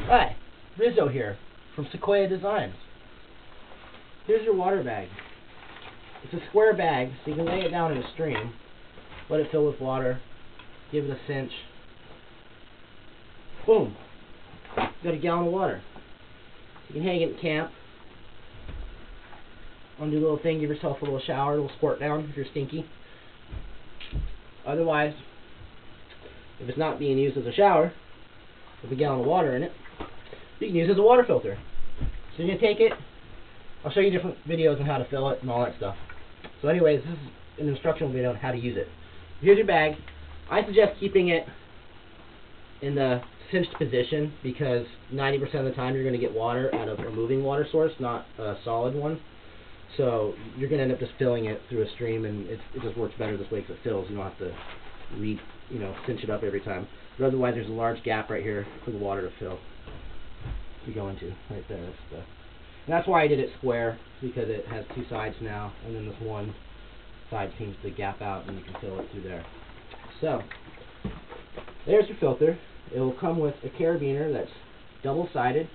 Hi, Rizzo here from Sequoia Designs. Here's your water bag. It's a square bag, so you can lay it down in a stream, let it fill with water, give it a cinch. Boom! You got a gallon of water. You can hang it in camp. Undo a little thing, give yourself a little shower, a little squirt down if you're stinky. Otherwise, if it's not being used as a shower, with a gallon of water in it, you can use it as a water filter. So you're going to take it, I'll show you different videos on how to fill it and all that stuff. So anyways, this is an instructional video on how to use it. Here's your bag. I suggest keeping it in the cinched position because 90% of the time you're going to get water out of a moving water source, not a solid one. So you're going to end up just filling it through a stream, and it just works better this way because it fills. You don't have to cinch it up every time. But otherwise, there's a large gap right here for the water to fill. To go into right there. And that's why I did it square, because it has two sides now, and then this one side seems to gap out, and you can fill it through there. So there's your filter. It will come with a carabiner that's double-sided.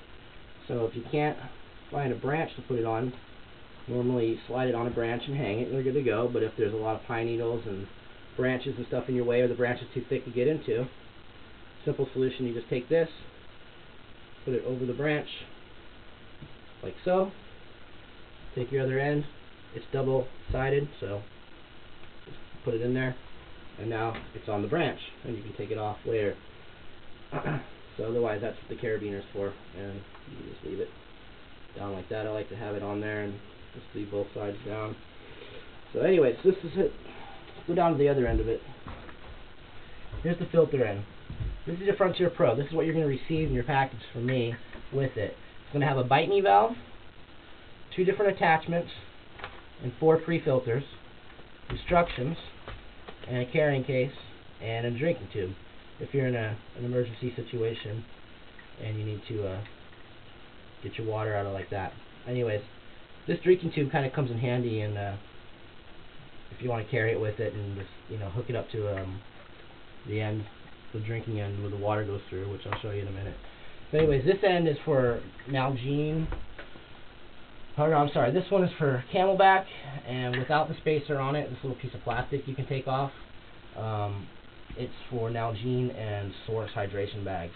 So if you can't find a branch to put it on, normally you slide it on a branch and hang it, and you're good to go. But if there's a lot of pine needles and branches and stuff in your way, or the branch is too thick to get into, simple solution: you just take this, put it over the branch, like so. Take your other end. It's double-sided, so just put it in there, and now it's on the branch, and you can take it off later. So otherwise, that's what the carabiner's for, and you can just leave it down like that. I like to have it on there and just leave both sides down. So anyways, this is it. Let's go down to the other end of it. Here's the filter end. This is your Frontier Pro. This is what you're going to receive in your package from me with it. It's going to have a bite me valve, 2 different attachments, and 4 pre-filters, instructions, and a carrying case, and a drinking tube if you're in an emergency situation and you need to get your water out of like that. Anyways, this drinking tube kind of comes in handy, and if you want to carry it with it and just hook it up to the end, the drinking end where the water goes through, which I'll show you in a minute. So anyways, this end is for Nalgene. Oh no, I'm sorry. This one is for Camelback, and without the spacer on it, this little piece of plastic you can take off. It's for Nalgene and Source hydration bags.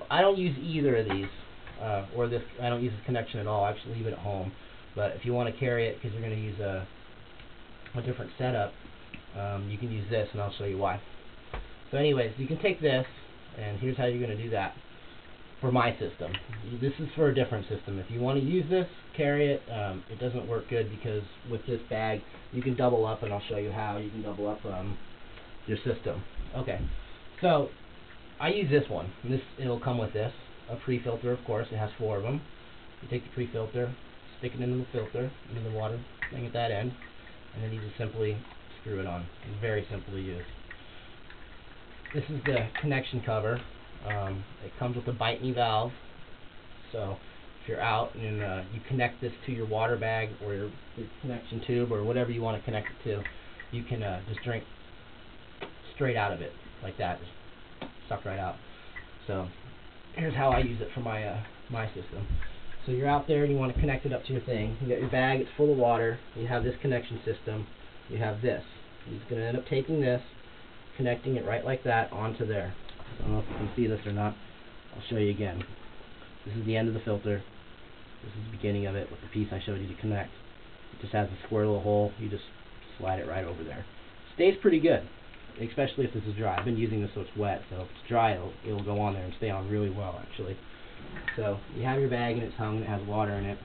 I don't use either of these, or this. I don't use this connection at all. I actually leave it at home. But if you want to carry it because you're going to use a different setup, you can use this, and I'll show you why. So anyways, you can take this, and here's how you're going to do that for my system. This is for a different system. If you want to use this, carry it. It doesn't work good because with this bag, you can double up, and I'll show you how you can double up your system. Okay, so I use this one. It'll come with this, a pre-filter, of course. It has 4 of them. You take the pre-filter, stick it into the filter, into the water thing at that end, and then you just simply screw it on. It's very simple to use. This is the connection cover. It comes with a bite me valve. So if you're out and you connect this to your water bag or your connection tube or whatever you want to connect it to, you can just drink straight out of it like that. Just suck right out. So here's how I use it for my system. So you're out there and you want to connect it up to your thing. You got your bag, it's full of water. You have this connection system. You have this. You're just going to end up taking this, connecting it right like that onto there. I don't know if you can see this or not. I'll show you again. This is the end of the filter. This is the beginning of it with the piece I showed you to connect. It just has a square little hole. You just slide it right over there. Stays pretty good, especially if this is dry. I've been using this so it's wet, so if it's dry, it'll go on there and stay on really well, actually. So you have your bag and it's hung and it has water in it.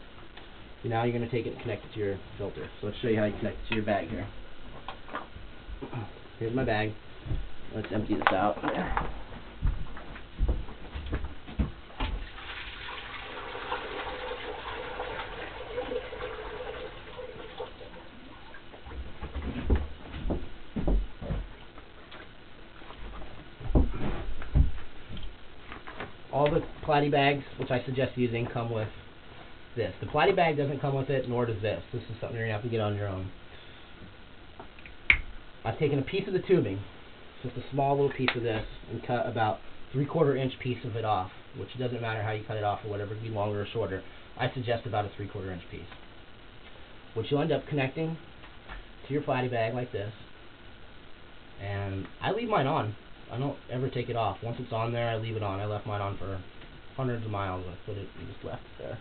So now you're going to take it and connect it to your filter. So let's show you how you connect it to your bag here. Here's my bag. Let's empty this out. All the Platy bags, which I suggest using, come with this. The Platy bag doesn't come with it, nor does this. This is something you're going to have to get on your own. I've taken a piece of the tubing, just a small little piece of this, and cut about 3/4 inch piece of it off, which doesn't matter how you cut it off or whatever, it can be longer or shorter. I suggest about a 3/4 inch piece, which you'll end up connecting to your platy bag like this. And I leave mine on. I don't ever take it off. Once it's on there, I leave it on. I left mine on for hundreds of miles. I put it and just left it there.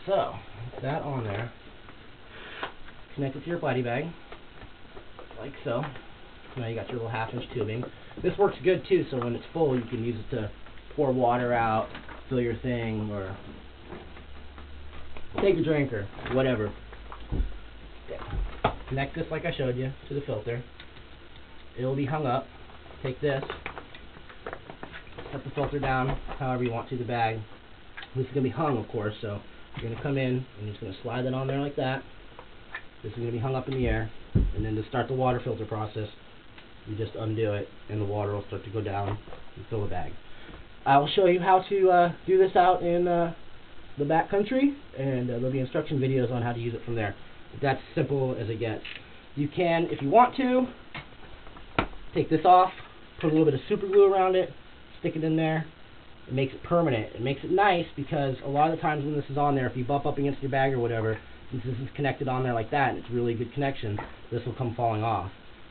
So, with that on there, connect it to your platy bag, like so. Now you got your little 1/2 inch tubing. This works good too, so when it's full, you can use it to pour water out, fill your thing, or take a drink, or whatever. Connect this like I showed you to the filter. It will be hung up. Take this, set the filter down however you want to the bag. This is going to be hung, of course, so you're going to come in and you're just going to slide that on there like that. This is going to be hung up in the air, and then to start the water filter process, you just undo it and the water will start to go down and fill the bag. I will show you how to do this out in the back country, and there'll be instruction videos on how to use it from there. But that's simple as it gets. You can, if you want to, take this off, put a little bit of super glue around it, stick it in there. It makes it permanent. It makes it nice because a lot of the times when this is on there, if you bump up against your bag or whatever, since this is connected on there like that and it's really good connection, this will come falling off.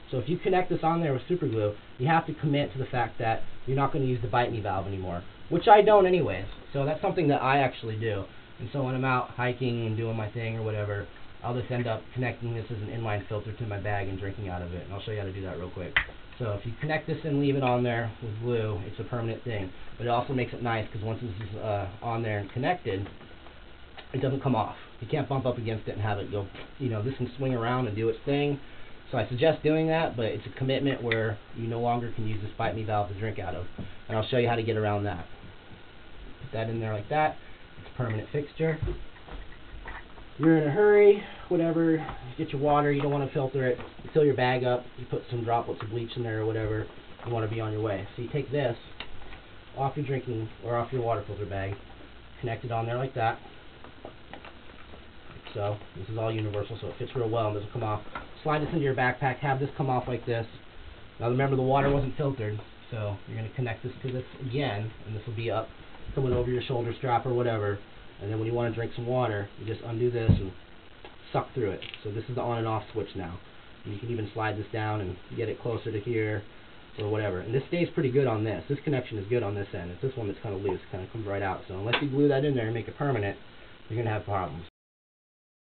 So if you connect this on there with super glue, you have to commit to the fact that you're not going to use the bite me valve anymore, which I don't anyways. So that's something that I actually do. And so when I'm out hiking and doing my thing or whatever, I'll just end up connecting this as an inline filter to my bag and drinking out of it. And I'll show you how to do that real quick. So if you connect this and leave it on there with glue, it's a permanent thing. But it also makes it nice because once this is on there and connected, it doesn't come off. You can't bump up against it and have it go, you know, this can swing around and do its thing. So I suggest doing that, but it's a commitment where you no longer can use this bite me valve to drink out of. And I'll show you how to get around that. Put that in there like that. It's a permanent fixture. You're in a hurry, whatever, you get your water, you don't want to filter it, you fill your bag up, you put some droplets of bleach in there or whatever, you want to be on your way. So you take this off your drinking, or off your water filter bag, connect it on there like that. Like so. This is all universal, so it fits real well and doesn't come off. Slide this into your backpack, have this come off like this. Now remember, the water wasn't filtered, so you're going to connect this to this again, and this will be up, coming over your shoulder strap or whatever. And then when you want to drink some water, you just undo this and suck through it. So this is the on and off switch now. And you can even slide this down and get it closer to here or whatever. And this stays pretty good on this. This connection is good on this end. It's this one that's kind of loose. It kind of comes right out. So unless you glue that in there and make it permanent, you're going to have problems.